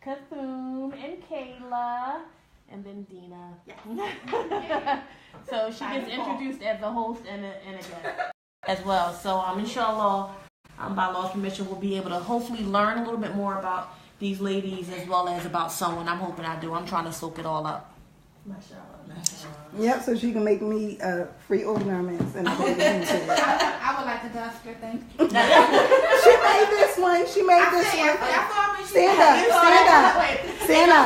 Cthulhu, and Kayla, and then Dina. Yes. So she gets introduced as a host and a guest as well. So inshallah, by Lord's permission, we'll be able to hopefully learn a little bit more about these ladies as well as about sewing. I'm hoping I do. I'm trying to soak it all up. Mashallah. Yep, so she can make me free ornaments and I can get into it. I would like to dust her, thank you. She made this one. Stand up.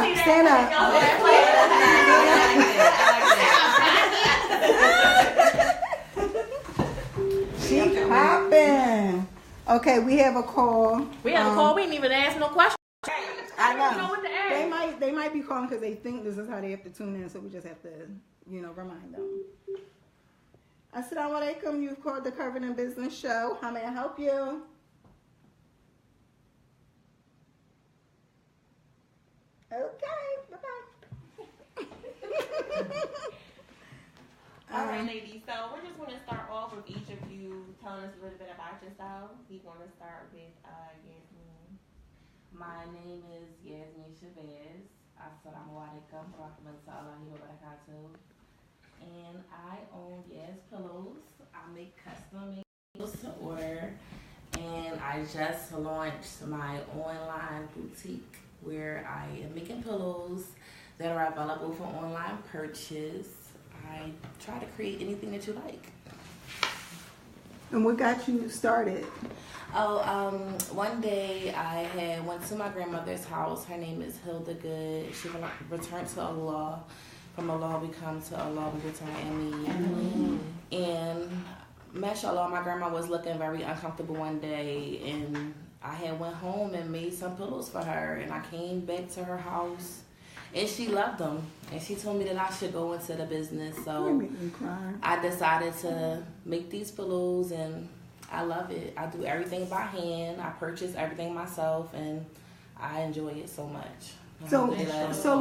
She popping. Okay, we have a call. We have a call. We didn't even ask no questions. I know. What to ask. They might be calling because they think this is how they have to tune in, so we just have to, remind them. Assalamu alaikum. You've called the Covered in Business show. How may I help you? Okay. Bye-bye. All right, ladies. So we're just going to start off with each of you telling us a little bit about yourself. We want to start with Yasmin. My name is Yasmin Chavez. Assalamu alaikum wa rahmatullahi wa barakatuh. And I own Yas Pillows. I make custom made pillows to order. And I just launched my online boutique where I am making pillows that are available for online purchase. I try to create anything that you like. And what got you started? One day I went to my grandmother's house. Her name is Hilda Good. She returned to Allah. From Allah we come, to Allah we return. Ameen. And mashallah, my grandma was looking very uncomfortable one day, and I had went home and made some pillows for her, and I came back to her house. And she loved them. And she told me that I should go into the business. So I decided to make these pillows, and I love it. I do everything by hand. I purchase everything myself, and I enjoy it so much. So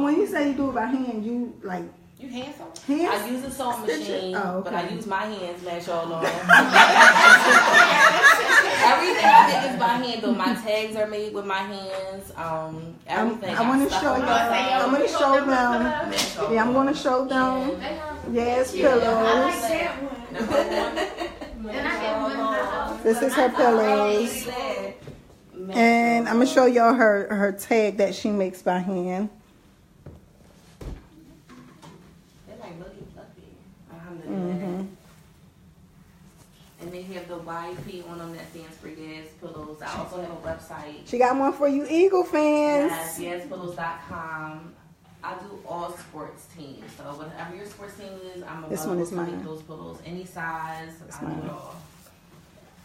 when you say you do it by hand, you like... You hand sew? Hands? I use a sewing machine, but I use my hands, mashallah. Everything I make is by hand, though. My tags are made with my hands. Everything. I want to show you. I'm going to show them. Yeah, I'm going to show them. Yes, pillows. This is her pillows. And I'm going to show y'all her tag that she makes by hand. Mm-hmm. And they have the YP on them that stands for Yas Pillows. I also have a website. She got one for you Eagle fans. Yes, yaspillows.com. I do all sports teams. So whatever your sports team is, I'm available to make those pillows. Any size, I do it all.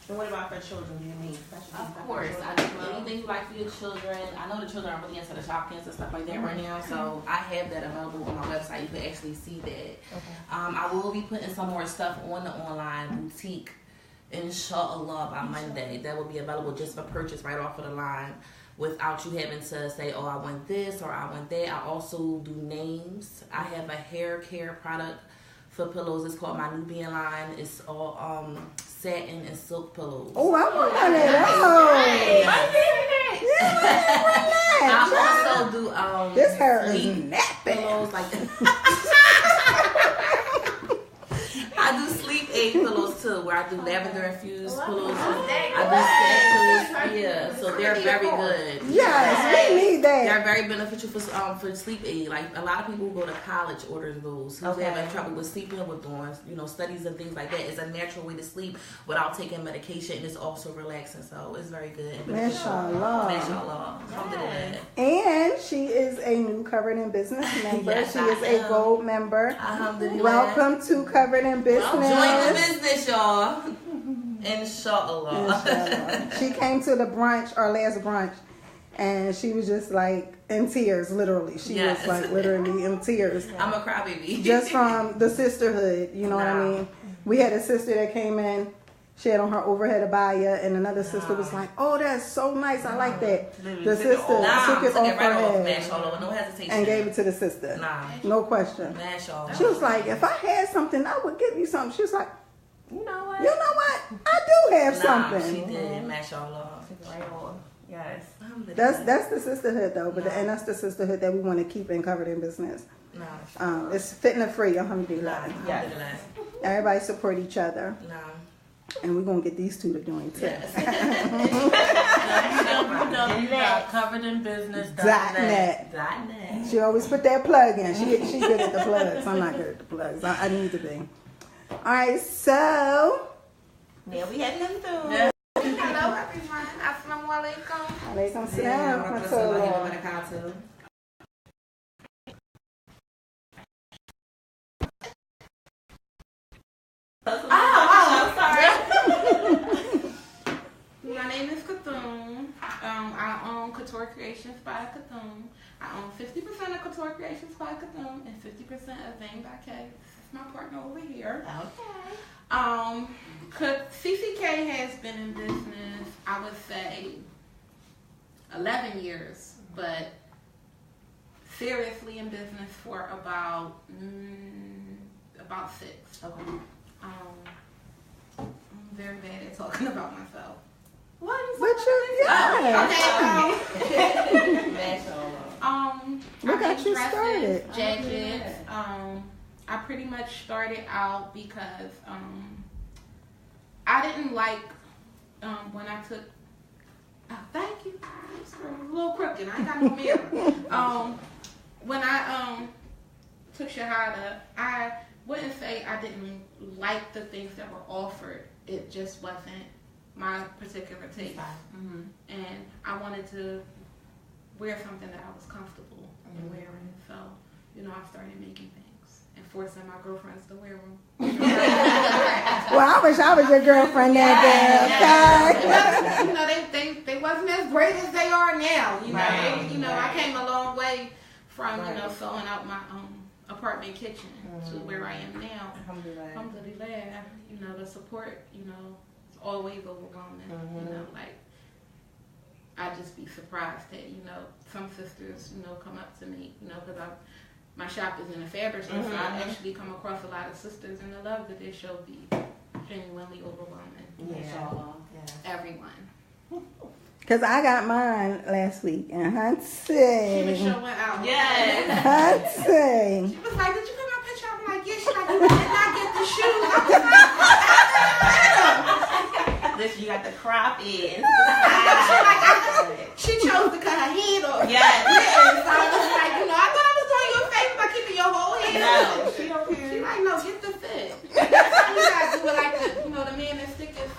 And what about for children? Do you need special? Of course. I do anything you like for your children. I know the children are really into the Shopkins and stuff like that right now, so I have that available on my website. You can actually see that. Okay. I will be putting some more stuff on the online boutique, inshallah, by Monday. That will be available just for purchase right off of the line without you having to say, oh, I want this or I want that. I also do names. I have a hair care product for pillows. It's called my Nubian line. It's all satin and silk pillows. Oh, I want that. I also do this hair is napping. Pillows like I do sleep aid pillows too, where I do lavender infused pillows. I do pillows. Yeah, so they're very good. Yes, we need that. They're very beneficial for sleep aid. Like a lot of people who go to college ordering those who's having trouble with sleeping, with doing studies and things like that. It's a natural way to sleep without taking medication, and it's also relaxing. So it's very good. And Mashallah. Mashallah. Alhamdulillah. And she is a new Covered in Business member. Yes, she is a gold member. Alhamdulillah. Welcome to Covered in Business. Join the business, y'all. Inshallah. She came to the brunch, our last brunch, and she was just like in tears, literally. She was like literally in tears. I'm a crybaby. Just from the sisterhood, you know what I mean? We had a sister that came in. She had on her overhead abaya, and another sister was like, "Oh, that's so nice. I like that." The sister took it off her head no hesitation, and gave it to the sister. No question. She was like, "If I had something, I would give you something." She was like, "You know what? I do have something." She did, mashallah. Yes. That's the sisterhood though, but and that's the sisterhood that we want to keep in Covered in Business. No. It's fitting free, alhamdulillah. Yes. Everybody support each other. No. And we're gonna get these two to doing too. Yes. www.coveredinbusiness.net. She always put that plug in. She good at the plugs. I'm not good at the plugs. I need to be. All right, so Now we had them too. Yeah. Hello everyone. Assalamu alaikum. alaikum salam. Sorry. My name is Couture. I own Couture Creations by Couture. I own 50% of Couture Creations by Couture and 50% of Zane by K. This is my partner over here. Okay. CCK has been in business, I would say, 11 years, but seriously in business for about 6. Okay. I'm very bad at talking about myself. But you, yeah. What got you started? Jackets. I pretty much started out because I didn't like when I took. Oh, thank you. It's a little crooked. I ain't got no mirror. When I took Shahada, I wouldn't say I didn't like the things that were offered. It just wasn't my particular taste. Mm-hmm. And I wanted to wear something that I was comfortable in wearing. So, I started making things and forcing my girlfriends to wear them. Well, I wish I was your girlfriend that day. They wasn't as great as they are now. Right. I came a long way from sewing out my apartment kitchen to where I am now. Alhamdulillah. The support, it's always overwhelming. I just be surprised that, some sisters, come up to me, because my shop is in a fabric store, so I actually come across a lot of sisters, and the love that they show be genuinely overwhelming. Everyone. Because I got mine last week, and She was Huntsy. showing out. Yes. Huntsy. She was like, did you get my picture? I'm like, yeah. She's like, you did not get the shoes. I was like, This you got the crop in. she chose to cut her head off. Yes. So I was like, I thought I was doing you a favor by keeping your whole head No, off. she don't care. She like, no, get the fit. You gotta do it like the man that stick his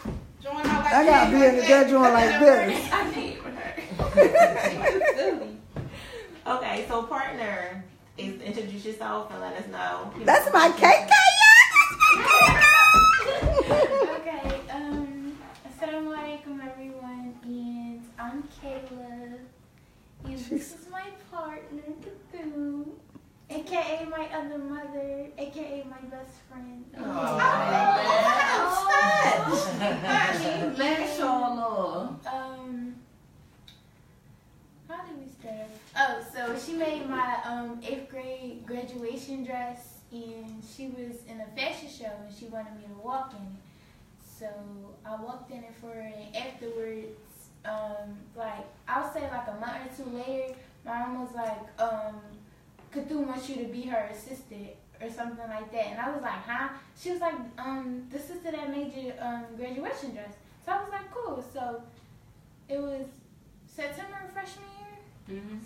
joint out like I got to be in the dead joint like this. I did with her. Okay, so partner, is introduce yourself and let us know. That's my KK, Okay, assalamu alaikum everyone, and I'm Kayla, and this is my partner, Cthulhu, aka my other mother, aka my best friend. How did we start? Oh, so she made my 8th grade graduation dress, and she was in a fashion show, and she wanted me to walk in it. So I walked in it for her, and afterwards, I'll say like a month or 2 later, my mom was like, Cthulhu wants you to be her assistant or something like that. And I was like, huh? She was like, the sister that made your graduation dress. So I was like, cool. So it was September of freshman year.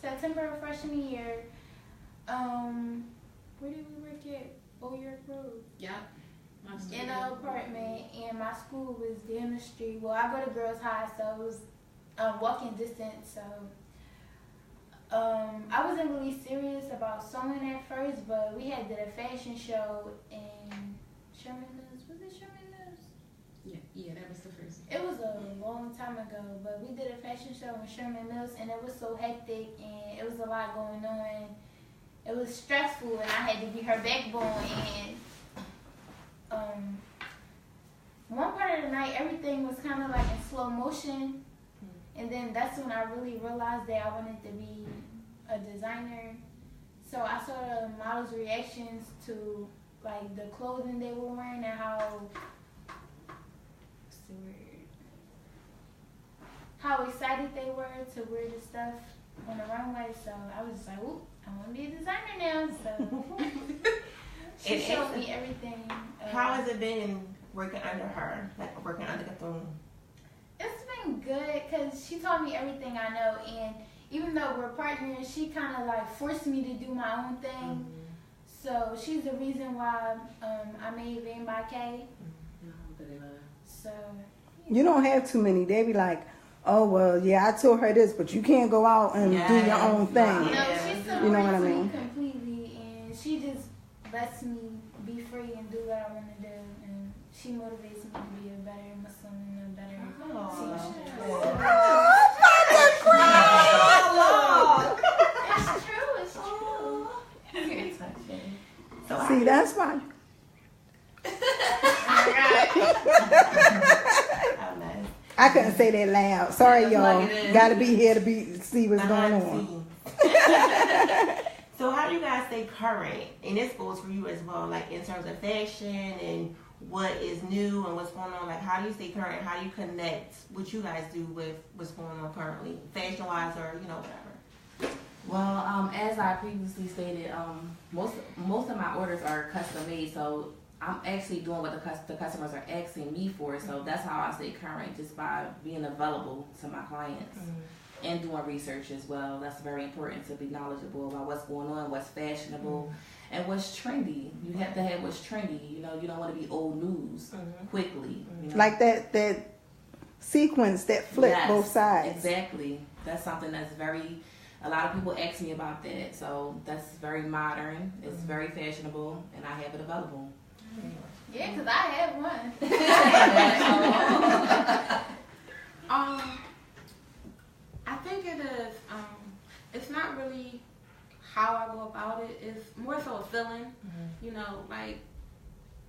September of freshman year. Where did we work at? Old York Road. Yeah. In an apartment, and my school was down the street. Well, I go to girls' high, so it was walking distance. So I wasn't really serious about sewing at first, but we did a fashion show in Sherman Mills. Was it Sherman Mills? Yeah, that was the first. It was a long time ago, but we did a fashion show in Sherman Mills, and it was so hectic, and it was a lot going on. It was stressful, and I had to be her backbone. And one part of the night, everything was kind of like in slow motion, and then that's when I really realized that I wanted to be a designer. So I saw the models' reactions to like the clothing they were wearing and how. What's the word? how excited they were to wear the stuff on the runway. So I was just like, "Ooh, I want to be a designer now." So she showed me everything. How has it been working under her, like working under Cthulhu? It's been good because she taught me everything I know, and even though we're partners, she kind of like forced me to do my own thing. So she's the reason why I made Van by K. So you don't have too many. They be like, "Oh well, yeah, I told her this, but you can't go out and do your own thing." No, she supports you know what I mean? me completely, and she just lets me be free and do what I want to do, and she motivates me to be a better Muslim and a better seamstress. It's true. See, that's why. I couldn't say that loud. Sorry, y'all. Gotta be here to see what's going on. So how do you guys stay current? And this goes for you as well, like in terms of fashion and what is new and what's going on. Like, how do you stay current? How do you connect what you guys do with what's going on currently, fashion-wise or, whatever? Well, as I previously stated, most of my orders are custom made, so I'm actually doing what the customers are asking me for. So that's how I stay current, just by being available to my clients and doing research as well. That's very important, to be knowledgeable about what's going on, what's fashionable, and what's trendy. You have to have what's trendy. You don't want to be old news quickly. Like that sequence that flip both sides. Exactly. That's something that's a lot of people ask me about that. So that's very modern. It's very fashionable, and I have it available. Yeah, because I have one. I think it is, it's not really how I go about it. It's more so a feeling, like,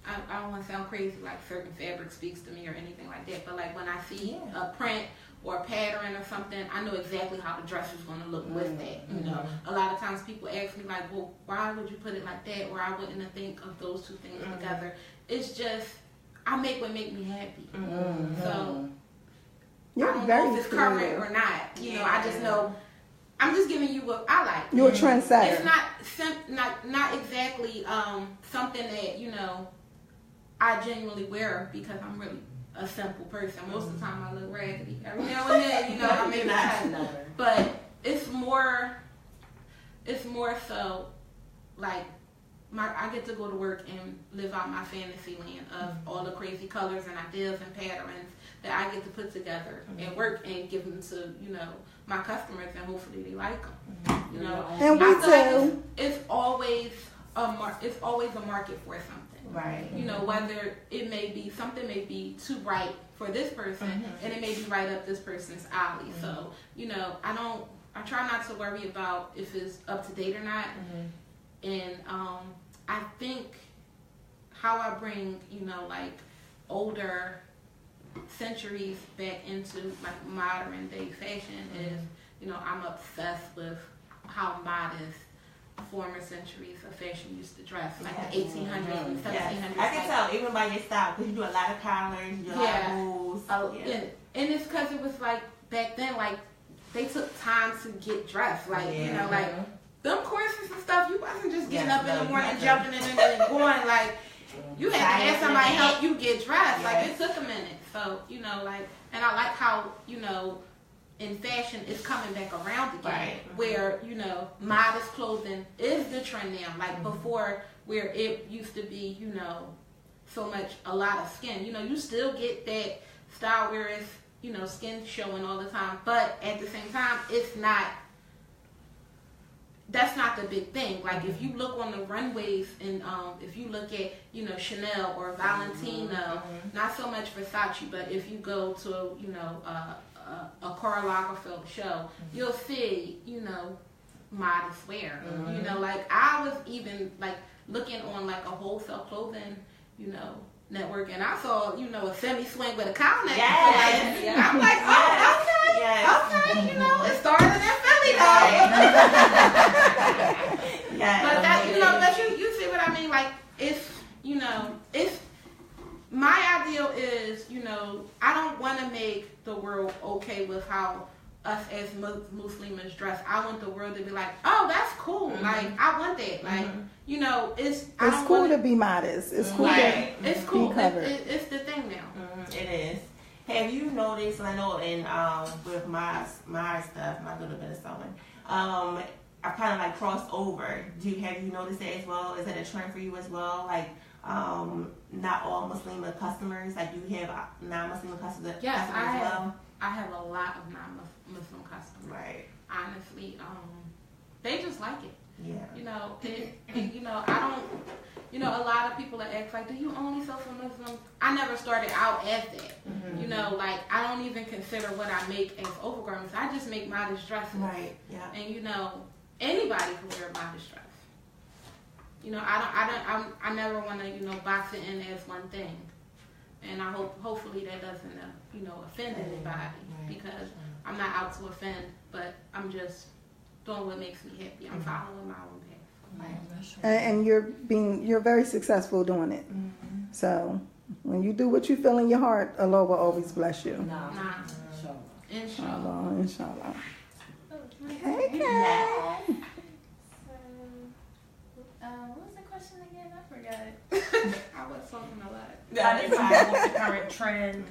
I don't want to sound crazy, like certain fabric speaks to me or anything like that, but like when I see a print or a pattern or something, I know exactly how the dress is going to look with that. A lot of times people ask me like, well, why would you put it like that? Or I wouldn't think of those two things together. It's just, I make what make me happy. So I don't know if it's current or not. I just know, I'm just giving you what I like. You're a trendsetter. It's not exactly something that, I genuinely wear because I'm really a simple person. Most of the time I look raggedy. Every now and then, I make it tight. But it's more so like I get to go to work and live out my fantasy land of all the crazy colors and ideas and patterns that I get to put together and work and give them to, my customers, and hopefully they like them. And we too. It's always a market for something. Right. Whether something may be too bright for this person and it may be right up this person's alley. So, I try not to worry about if it's up to date or not. And I think how I bring, like older centuries back into like modern day fashion is, I'm obsessed with how modest former centuries of fashion used to dress, like the 1800s and 1700s. I can tell even by your style, because you do a lot of collars, you do a lot of moves. And it's because it was like back then, like they took time to get dressed, like like them corsets and stuff. You wasn't just getting up in the morning, jumping in and going. Like you had to have somebody help you get dressed. Like it took a minute. So and I like how in fashion it's coming back around again, where modest clothing is the trend now. Like before, where it used to be so much a lot of skin. You still get that style where it's skin showing all the time, but at the same time it's not. That's not the big thing. Like if you look on the runways and if you look at Chanel or Valentino, not so much Versace, but if you go to a Karl Lagerfeld show, you'll see modest wear. Like I was even like looking on like a wholesale clothing network, and I saw a semi swing with a cow neck. I'm like, oh, okay, okay, it started in Philly though. But that but you see what I mean? Like it's my ideal is I don't want to make the world okay with how how us as Muslims dress. I want the world to be like, oh, that's cool. Like, I want that. Like, you know, it's cool to be modest. It's cool to it's cool. be covered. It's the thing now. It is. Have you noticed? I know in with my stuff, my little bit of sewing, I kind of like crossed over. Have you noticed that as well? Is that a trend for you as well? Like, not all Muslim customers. Like, you have non-Muslim customers. Yes, as well. I have a lot of non-Muslim customers. Right. Honestly, they just like it. Yeah. You know, and you know, I don't. You know, a lot of people that ask like, "Do you only sell for Muslims?" I never started out as that. You know, like I don't even consider what I make as overgarments. I just make modest dresses. Right. Yeah. And you know, anybody can wear a modest dress. You know, I never want to, you know, box it in as one thing. And I hopefully that doesn't, you know, offend anybody, because I'm not out to offend, but I'm just doing what makes me happy. I'm following my own path. And you're very successful doing it. So when you do what you feel in your heart, Allah will always bless you. Inshallah. Inshallah. Hey, Kat. What was the question again? I forgot. I was talking a lot. What's the current trend?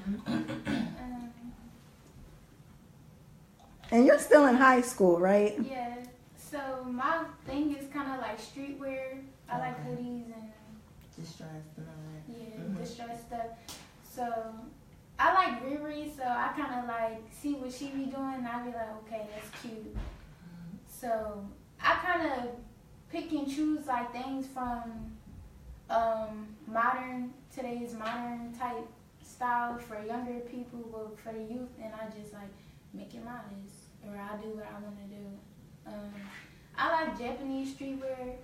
And you're still in high school, right? Yeah. So my thing is kind of like streetwear. I like hoodies and distressed and all that. Yeah, distressed stuff. So I like Riri, so I kind of like see what she be doing, and I be like, okay, that's cute. So I kind of pick and choose like things from today's modern type style for younger people, but for the youth, and I just like make it modest, or I do what I want to do. I like Japanese streetwear.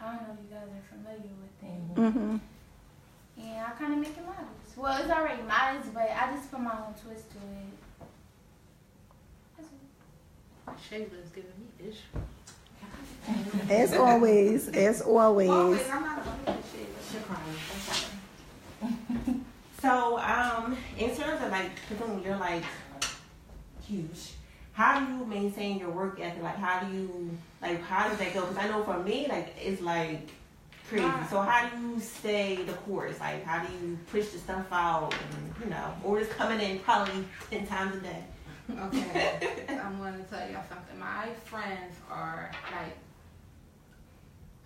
I don't know if you guys are familiar with it. And I kind of make it modest. Well, it's already modest, but I just put my own twist to it. Shayla's giving me issues. As always. Always, I'm not a So, in terms of like, because you're like huge, how do you maintain your work ethic? Like, how does that go? Because I know for me, like, it's like crazy. So, how do you stay the course? Like, how do you push the stuff out? And, you know, or just coming in probably 10 times a day? Okay, I'm going to tell y'all something. My friends are like,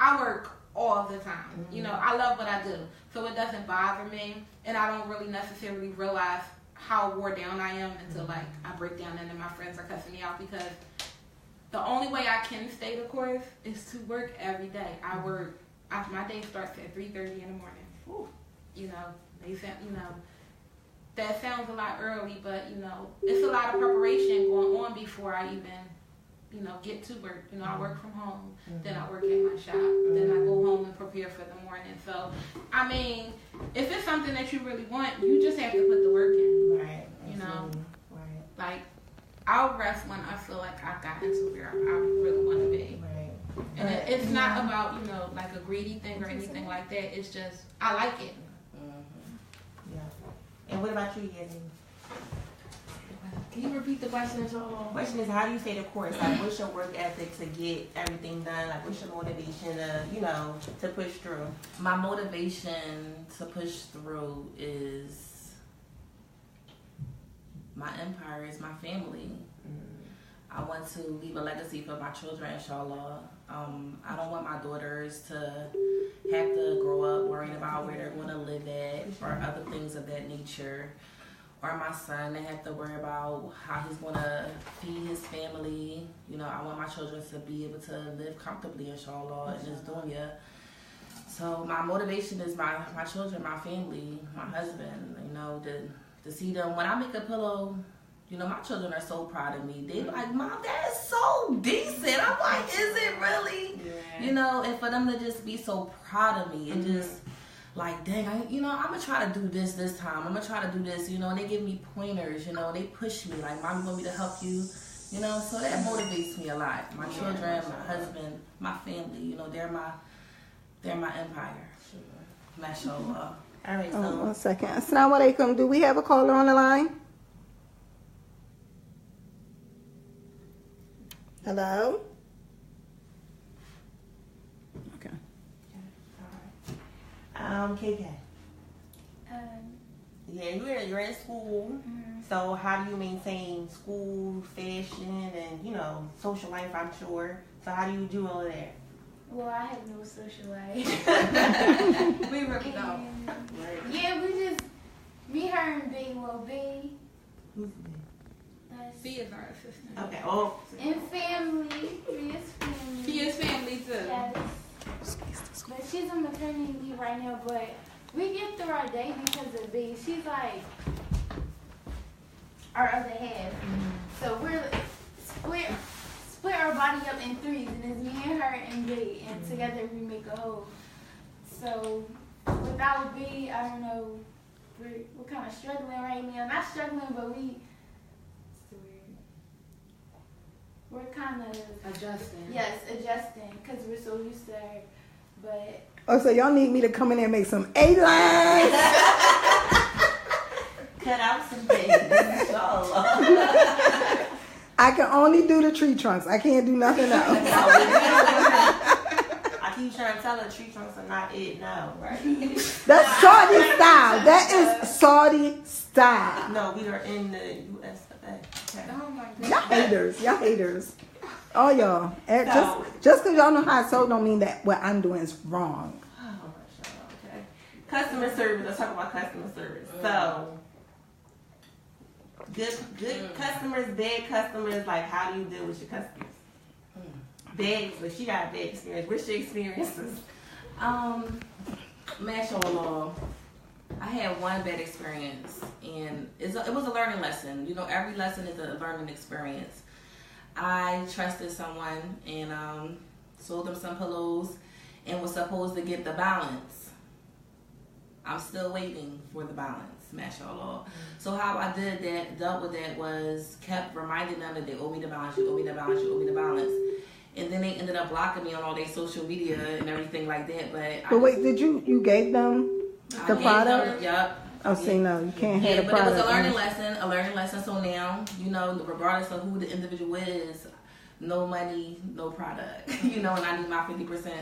I work all the time. You know, I love what I do, so it doesn't bother me, and I don't really necessarily realize how wore down I am until like I break down and then my friends are cussing me out, because the only way I can stay the course is to work every day. I work. My day starts at 3:30 in the morning. Whew. You know, they said, you know, that sounds a lot early, but you know, it's a lot of preparation going on before I even, you know, get to work. You know, I work from home, then I work at my shop, then I go home and prepare for the morning. So, I mean, if it's something that you really want, you just have to put the work in. Right. You know, right. Like, I'll rest when I feel like I've gotten to where I really want to be. Right. And it's not about, you know, like a greedy thing or anything like that. It's just, I like it. Yeah. And what about you, Yasmin? Can you repeat the question? The question is, how do you stay the course? Like, what's your work ethic to get everything done? Like, what's your motivation to, you know, to push through? My motivation to push through is my empire, is my family. I want to leave a legacy for my children, inshallah. I don't want my daughters to have to grow up worrying about where they're going to live at or other things of that nature. Or my son to have to worry about how he's going to feed his family. You know, I want my children to be able to live comfortably, inshallah, in this dunya. So my motivation is my children, my family, my husband, you know, to see them. When I make a pillow, you know, my children are so proud of me. They're like, Mom, that is so decent. I'm like, is it really? Yeah. You know, and for them to just be so proud of me and just like, dang, I'm going to try to do this time. I'm going to try to do this, you know, and they give me pointers, you know, they push me, like, Mom, you want me to help you? You know, so that motivates me a lot. My children, my husband, my family, you know, they're my empire. Mashallah. All right, so. One second. Assalamu alaikum. Do we have a caller on the line? Hello? Okay. KK. Um, Yeah, you're in school. So how do you maintain school, fashion, and social life? I'm sure. So how do you do all of that? well, I have no social life. We really don't. And, yeah, we just, me, her, and B. Well, B. Who's Us. B is our assistant. okay. Oh. And family. B is family. She is family too. Yes. But she's on maternity leave right now, but we get through our day because of B. She's like our other half. So we're split our body up in threes, and it's me and her and B, and together we make a whole. So without B, I don't know, we're kind of struggling right now. Not struggling, but we're kind of Adjusting. Yes, adjusting, because we're so used to her. But Oh, so y'all need me to come in there and make some A-lines? Cut out some things. Inshallah. I can only do the tree trunks. I can't do nothing else. I keep trying to tell her tree trunks are not it now, right? That's Saudi style. That is Saudi style. No, we are in the U.S. Okay. Oh my God. Y'all haters. Y'all haters. All y'all. Just because y'all know how it's sold don't mean that what I'm doing is wrong. Oh, okay. Customer service. Let's talk about customer service. So, good customers, bad customers. Like, how do you deal with your customers? Bad, but she got a bad experience. What's your experiences? Mashallah, I had one bad experience, and it was a learning lesson. Every lesson is a learning experience. I trusted someone and sold them some pillows and was supposed to get the balance. I'm still waiting for the balance, mashallah. So how I dealt with that was kept reminding them that they owe me the balance, you owe me the balance, you owe me the balance. And then they ended up blocking me on all their social media and everything like that. But wait, did you gave them the product? Yep. Oh, see, no, you can't have the but product. it was a learning lesson. So now, regardless of who the individual is, no money, no product. And I need my 50%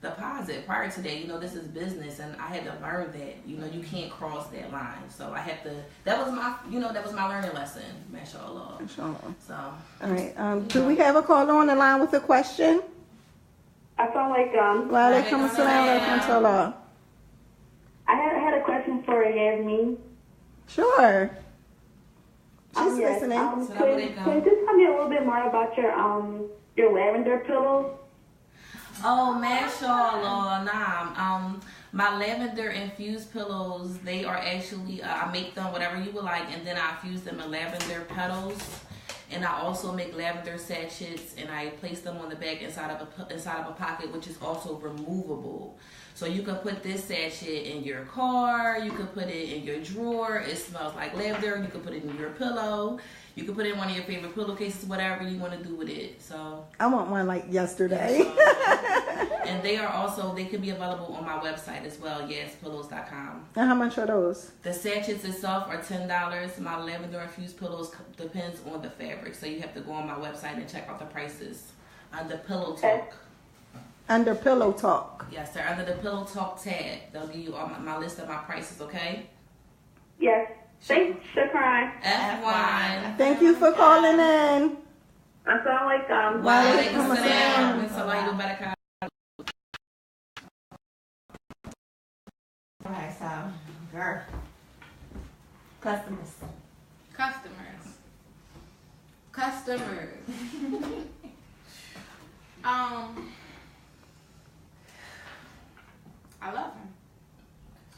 deposit. Prior to that, this is business, and I had to learn that. You can't cross that line. So I had to. That was my learning lesson. Mashallah. Inshallah. So. All right. Do we have a caller on the line with a question? Assalamualaikum. Wa alaikum assalam wa rahmatullah. I had a question for Yasmin. Sure. She's Yes. listening. Can you just tell me a little bit more about your lavender pillows? Oh, mashallah, nah. My lavender infused pillows, they are actually, I make them whatever you would like, and then I infuse them in lavender petals. And I also make lavender sachets, and I place them on the back inside of a pocket, which is also removable. So you can put this sachet in your car, you can put it in your drawer. It smells like lavender. You can put it in your pillow. You can put it in one of your favorite pillowcases, whatever you want to do with it. So I want one like yesterday. and they can be available on my website as well, yaspillows.com. And how much are those? The sachets itself are $10. My lavender infused pillows depends on the fabric, so you have to go on my website and check out the prices under Pillow Talk. Under Pillow Talk. Yes, sir. Under the Pillow Talk tab, they'll give you all my list of my prices. Okay. Yes. Thanks, Shukran. F1. Thank you for calling in. Assalamualaikum. Wa alaikum assalam. Assalamu alaikum. Okay, so, girl. Customers. I love him.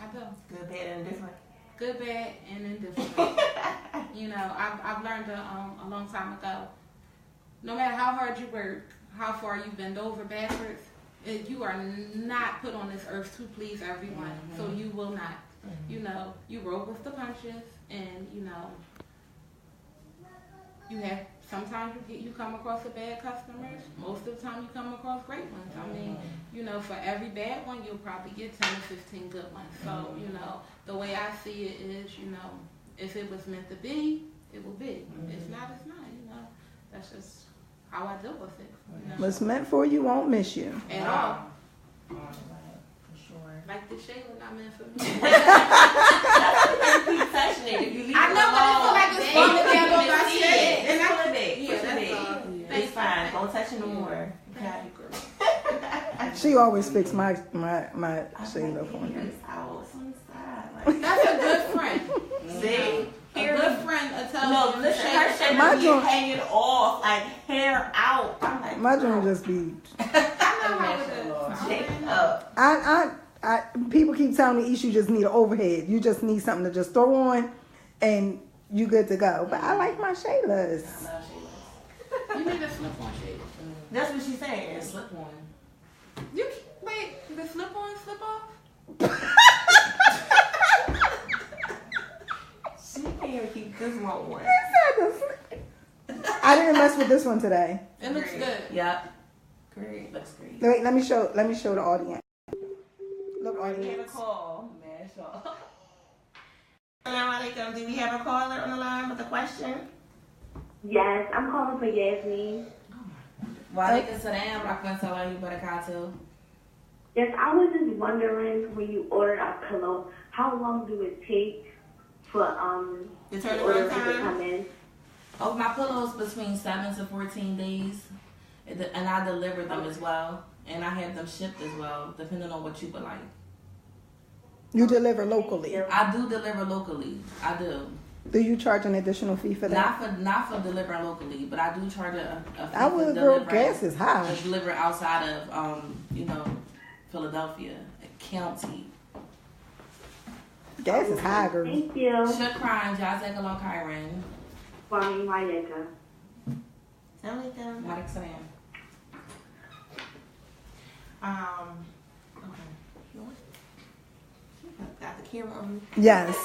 I do. Good, bad, and indifferent. Good, bad, and indifferent. I've learned a long time ago. No matter how hard you work, how far you bend over backwards, you are not put on this earth to please everyone. Mm-hmm. So you will not. Mm-hmm. You roll with the punches, and you have. Sometimes you come across a bad customers. Most of the time you come across great ones. I mean, for every bad one, you'll probably get 10 or 15 good ones. So, the way I see it is, if it was meant to be, it will be. If not, it's not. That's just how I deal with it. You know? What's meant for you won't miss you. And all. For sure. Like the Shayla not meant for me. Keep touching it. If you leave I know, but it feel like it's fun to be able to see shit. it. And I Pull it back. Yeah, Push it that's back. all. It's fine. Don't touch it no more. Okay. She always fix my Shayla for me. That's a good friend. See? A good friend will tell No, you. listen, her shit My be joint- hanging off, like hair out. I'm like, My joint just be. I know how it shake is. up. I people keep telling me, Ish, you just need an overhead. You just need something to just throw on, and you good to go. But I like my Shaylas. You need a slip-on shade. That's what she's saying. Slip on. You wait, the slip-on, slip-off? She can't keep this one on. I didn't mess with this one today. It looks good. Yep. Great. Looks great. Wait, let me show the audience. Look, We have a audience. call. Man, sure. Assalamu alaikum. Do we have a caller on the line with a question? Yes, I'm calling for Yasmin. Walaikum salam. Rahmatullahi wa barakatuh. Yes, I was just wondering when you order a pillow, how long do it take for The the order turnaround to time? come in? Oh, my pillows between 7 to 14 days, and I deliver them as well, and I have them shipped as well, depending on what you would like. You deliver locally. I do deliver locally. I do. Do you charge an additional fee for that? Not for delivering locally, but I do charge a fee I for would, girl. delivering- Gas is high. to deliver outside of Philadelphia county. Gas is high, girl. Thank you. Shukran, Jazek Allah Kyron. Kwame Mayeka. Assalamu alaikum. Malik Salam. Okay. You know what? She got the camera on me. Yes.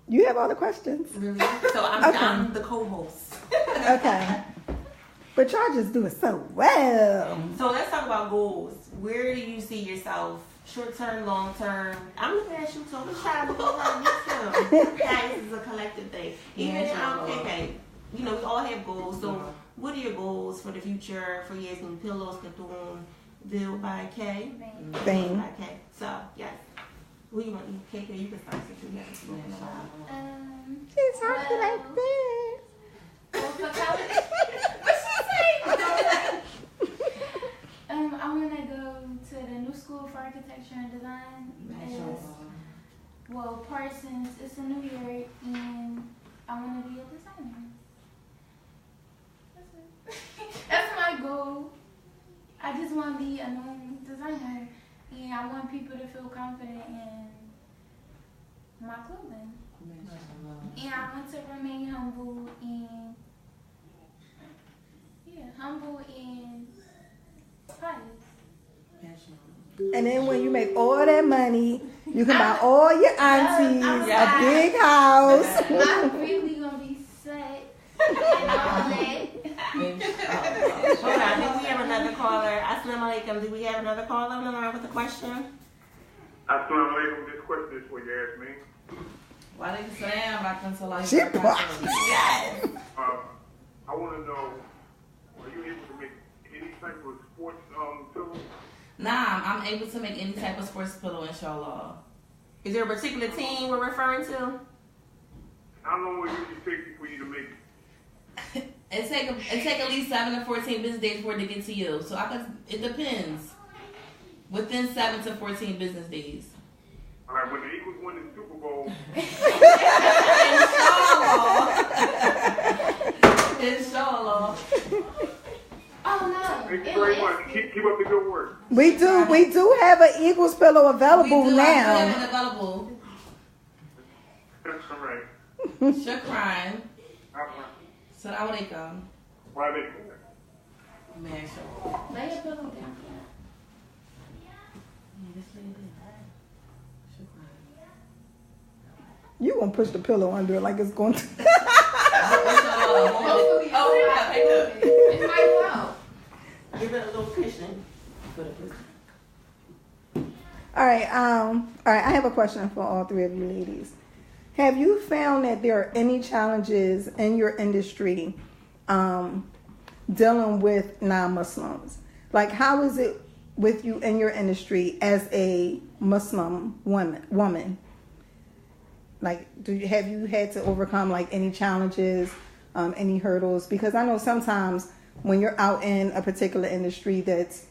You have all the questions. Really? So Okay. I'm the co-host. Okay. But y'all just do it so well. So let's talk about goals. Where do you see yourself? Short term, long term. I'm looking at you, so let's try to go around you too. Guys, this is a collective thing. Even KK, we all have goals. So what are your goals for the future for Yasmin Pillows, Couture, built by K? Fame. By K. So yes. Who you want? KK, you can start since you haven't spoken about. She's talking like this. Well, for college, what she say? I want to go to the New School for Architecture and Design. Well, Parsons, it's in New York, and I want to be a designer. That's it. That's my goal. I just want to be a known designer, and I want people to feel confident in my clothing. And I want to remain humble and pious. And then when you make all that money, you can buy all your aunties a big house. I'm really gonna be set and all that. Hold on, I think we have another caller. Assalamu alaikum. Do we have another caller on the line with a question? Assalamu alaikum. This question is for Yasmin. Walaikum salam. Rahmatullahi She wa barakatuh. Yes. I want to know, are you able to make any type of sports pillow? Nah, I'm able to make any type of sports pillow, inshallah. Is there a particular team we're referring to? How long will it usually take for you to make it? It take at least 7 to 14 business days for it to get to you. So it depends. Within 7 to 14 business days. All right, when the Eagles win the Super Bowl, Inshallah. Oh no! thank you very much. Keep up the good work. We do have an Eagles pillow available We do now. have it available. That's all right. Shukran. Salaam alaikum. Why they? Man, sure. Lay your pillow down. You gonna push the pillow under it like it's going to. It might help. Give it a little cushion. All right. I have a question for all three of you ladies. Have you found that there are any challenges in your industry dealing with non-Muslims? Like, how is it with you in your industry as a Muslim woman? Like, have you had to overcome like any challenges, any hurdles? Because I know sometimes when you're out in a particular industry that's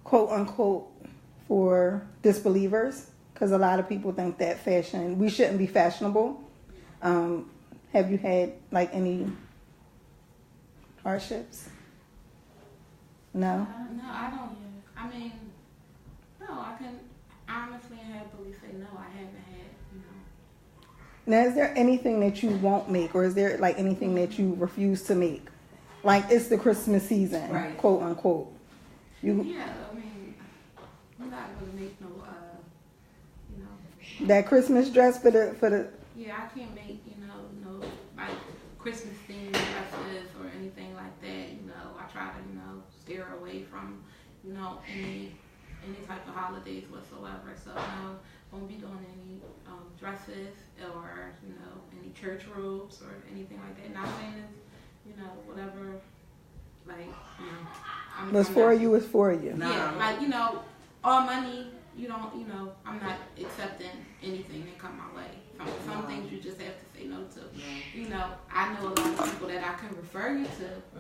quote unquote for disbelievers, because a lot of people think that we shouldn't be fashionable. Have you had like any hardships? No? No, I don't. I mean, no, I can honestly and happily say no, I haven't had, Now, is there anything that you won't make, or is there like anything that you refuse to make? Like, it's the Christmas season, right, quote unquote. Yeah, I mean, I'm not gonna make no, that Christmas dress for the. Yeah, I can't make, no like Christmas themed dresses or anything like that. I try to, steer away from, any type of holidays whatsoever. So no, won't be doing any dresses or, any church robes or anything like that. Not saying it's, whatever, like, What's for you is for you. Yeah, like, all money, I'm not accepting anything that come my way. Some things you just have to say no to. I know a lot of people that I can refer you to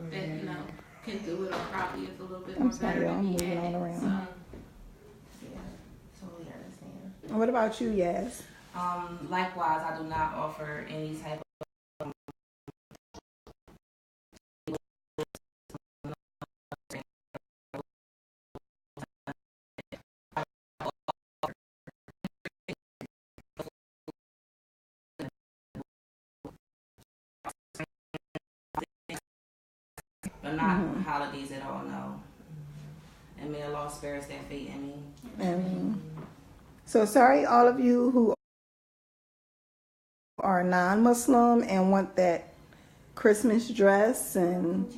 that, can do it or probably is a little bit more better than me. So, yeah, totally understand. What about you, Yas? Likewise, I do not offer any type of but not holidays at all, no. And may Allah spare us that fate in me. So sorry, all of you who are non-Muslim and want that Christmas dress and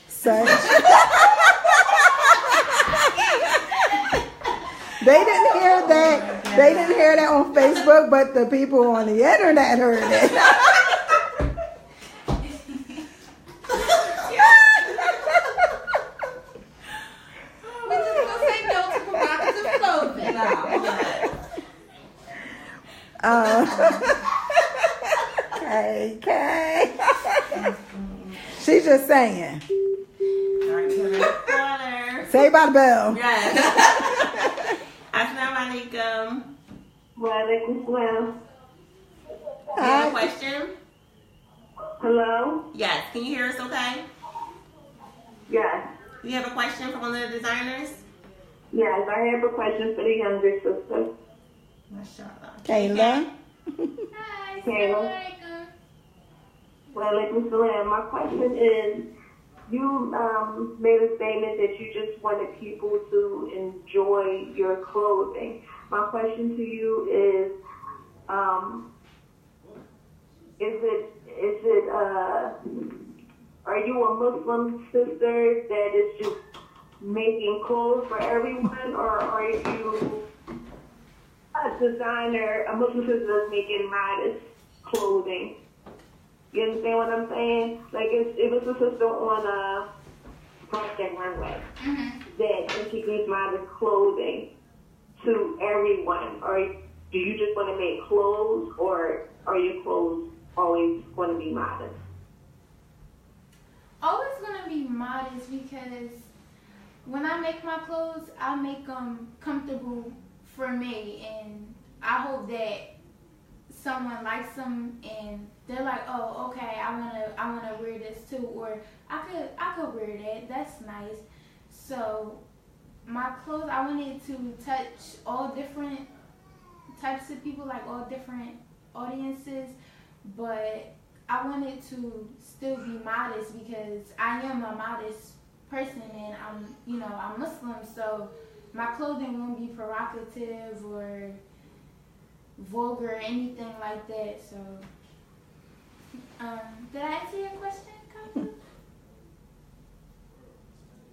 such. They didn't hear that. They didn't hear that on Facebook, but the people on the internet heard it. Okay. She's just saying. Say by the bell. Yes. Assalamu alaikum. Wa alaikum salam. You have a question? Hello? Yes. Can you hear us okay? Yes. You have a question for one of the designers? Yes, I have a question for the younger sister. Mashallah. Kayla. Hi, Kayla. Wa alaikum salam. My question is, you made a statement that you just wanted people to enjoy your clothing. My question to you is are you a Muslim sister that is just making clothes for everyone, or are you a designer, a Muslim sister that's making modest clothing? You understand what I'm saying? Like, if it's a sister on a Project Runway that introduced modest clothing to everyone, or do you just want to make clothes, or are your clothes always going to be modest? Always going to be modest, because when I make my clothes, I make them comfortable for me, and I hope that someone likes them and they're like, oh, okay, I wanna wear this too, or I could wear that. That's nice. So my clothes, I wanted to touch all different types of people, like all different audiences, but I wanted to still be modest, because I am a modest person, and I'm Muslim, so my clothing won't be provocative or vulgar or anything like that. So did I answer your question, Couture?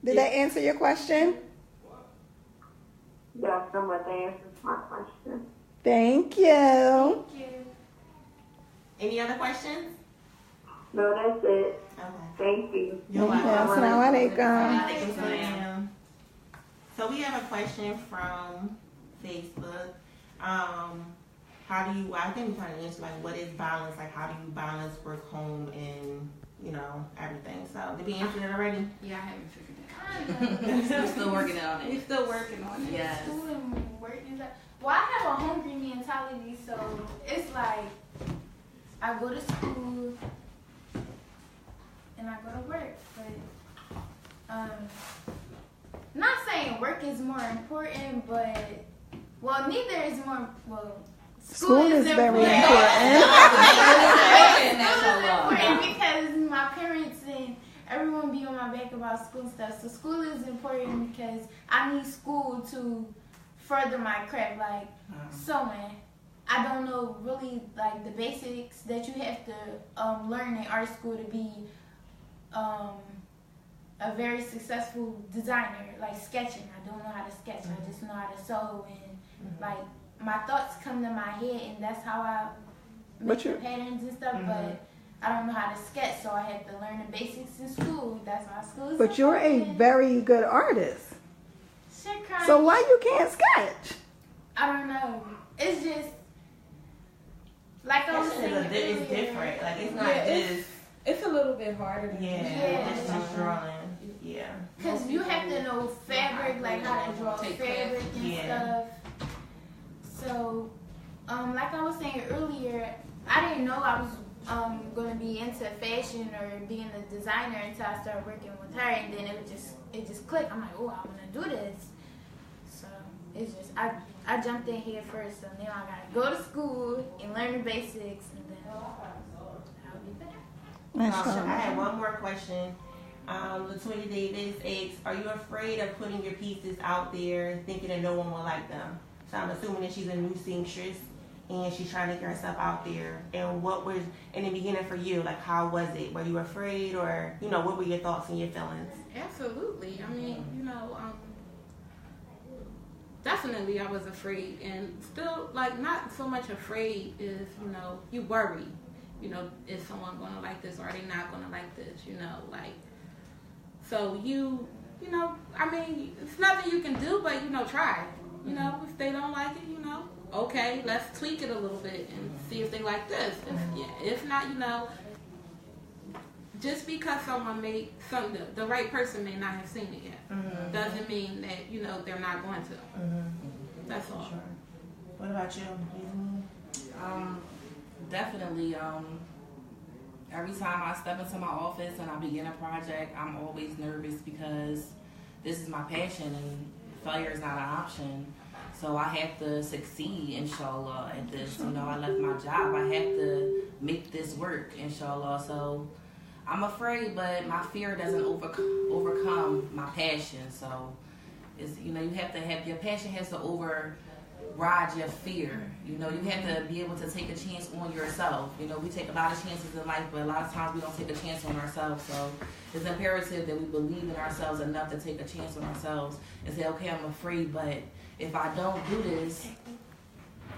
Did that answer your question? Yeah, somewhat that answers my question. Thank you. Thank you. Any other questions? No, that's it. Okay. Thank you. You're welcome. Assalamu alaikum. Waalaikumsalam. So we have a question from Facebook. How do you, I think we're trying to answer, like, what is balance? Like, how do you balance work, home, and, you know, everything? So, did we answer that already? Yeah, I haven't figured that out. We're still working on it. We're still working on it. Yes. School and work is that. Well, I have a hungry mentality, so it's like I go to school and I go to work, but not saying work is more important, but well, neither is more well. School is very important. School is important because my parents and everyone be on my back about school stuff. So school is important because I need school to further my craft, like sewing. I don't know really like the basics that you have to learn in art school to be a very successful designer, like sketching. I don't know how to sketch. I just know how to sew and like my thoughts come to my head and that's how I make the patterns and stuff, but I don't know how to sketch, so I had to learn the basics in school. That's why school is But you're a very good artist. So why you can't sketch? I don't know. It's just like I was saying earlier. It's different. Like, it's not just... It's a little bit harder than just drawing. Yeah. Because you have to know fabric, like how to draw fabric and stuff. So, like I was saying earlier, I didn't know I was going to be into fashion or being a designer until I started working with her, and then it just clicked. I'm like, oh, I want to do this. So it's just I jumped in here first, so now I gotta go to school and learn the basics, and then I'll be better. I have one more question. Latoya Davis asks, are you afraid of putting your pieces out there thinking that no one will like them? So I'm assuming that she's a new seamstress and she's trying to get herself out there. And what was in the beginning for you? Like, how was it? Were you afraid, or, you know, what were your thoughts and your feelings? Absolutely. I mean, you know, definitely I was afraid, and still, like, not so much afraid is, you know, you worry. You know, is someone going to like this or are they not going to like this, you know, like, so you know, I mean, it's nothing you can do but, you know, try. You know, if they don't like it, you know, okay, let's tweak it a little bit and see if they like this. If not, you know, just because someone made something, the right person may not have seen it yet, doesn't mean that, you know, they're not going to. That's all. Sure. What about you? Definitely. Every time I step into my office and I begin a project, I'm always nervous because this is my passion and failure is not an option. So I have to succeed, inshallah, at this. You know, I left my job. I have to make this work, inshallah. So I'm afraid, but my fear doesn't overcome my passion. So, it's, you know, you have to have, your passion has to override your fear. You know, you have to be able to take a chance on yourself. You know, we take a lot of chances in life, but a lot of times we don't take a chance on ourselves. So it's imperative that we believe in ourselves enough to take a chance on ourselves and say, okay, I'm afraid, but if I don't do this,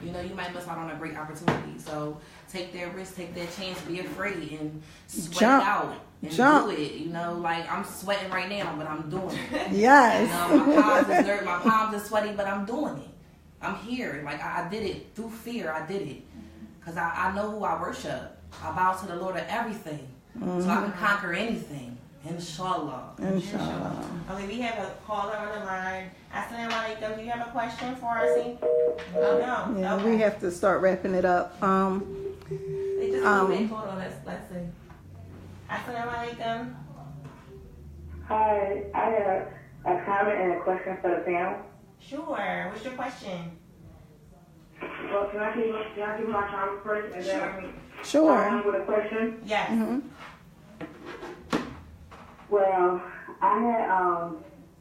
you know, you might miss out on a great opportunity. So take that risk, take that chance, be afraid, and sweat it out and do it. You know, like, I'm sweating right now, but I'm doing it. Yes. You know, my palms is dirty, my palms are sweaty, but I'm doing it. I'm here. Like, I did it through fear. I did it because I know who I worship. I bow to the Lord of everything, so I can conquer anything. Inshallah. Inshallah. Okay, we have a caller on the line. Assalamu alaikum. Do you have a question for us? Oh, no. Yeah, okay. we have to start wrapping it up. They just hold on. Let's see. Assalamu alaikum. Hi, I have a comment and a question for the panel. Sure. What's your question? Well, can I give my comment first and then I can Sure. on with a question? Yes. Well, I had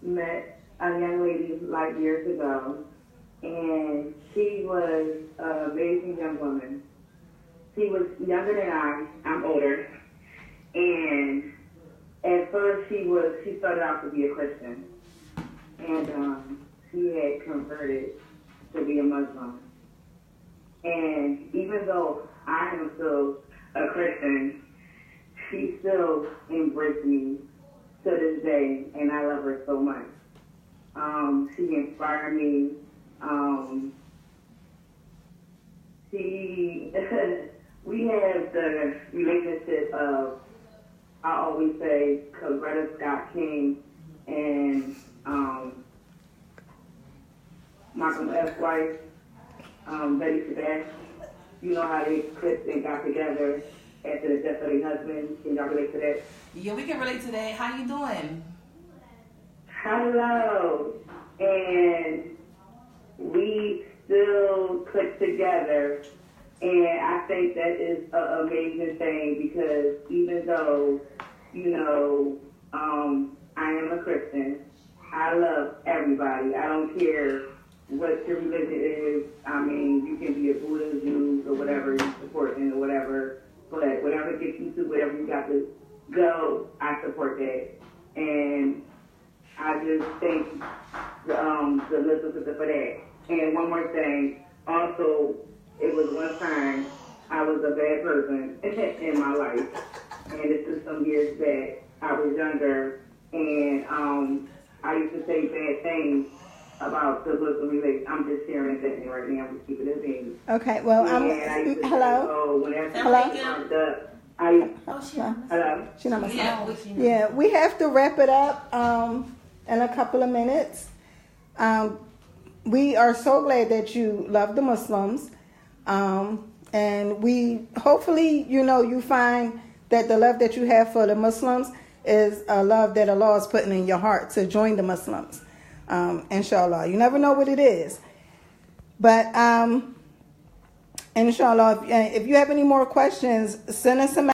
met a young lady like years ago, and she was an amazing young woman. She was younger than I'm older, and at first she started out to be a Christian, and she had converted to be a Muslim. And even though I am still a Christian, she still embraced me to this day, and I love her so much. She inspired me. We have the relationship of, I always say, Coretta Scott King and Malcolm X. wife, Betty Sebastian. You know how they clipped and got together after the death of their husband. Can y'all relate to that? Yeah, we can relate to that. How you doing? Hello. And we still click together. And I think that is an amazing thing because even though, you know, I am a Christian, I love everybody. I don't care what your religion is. I mean, you can be a Buddha, Jew, or whatever you support or whatever. But whatever gets you to whatever you got to go, I support that. And I just thank the listeners for that. And one more thing, also, it was one time I was a bad person in my life. And this is some years back. I was younger, and I used to say bad things about the Muslim religion. I'm just sharing that right now. I'm just keeping it in. Okay, well, hello? Hello? Yeah, we have to wrap it up in a couple of minutes. We are so glad that you love the Muslims. And we hopefully, you know, you find that the love that you have for the Muslims is a love that Allah is putting in your heart to join the Muslims. Inshallah. You never know what it is. But inshallah, if you have any more questions, send us a message.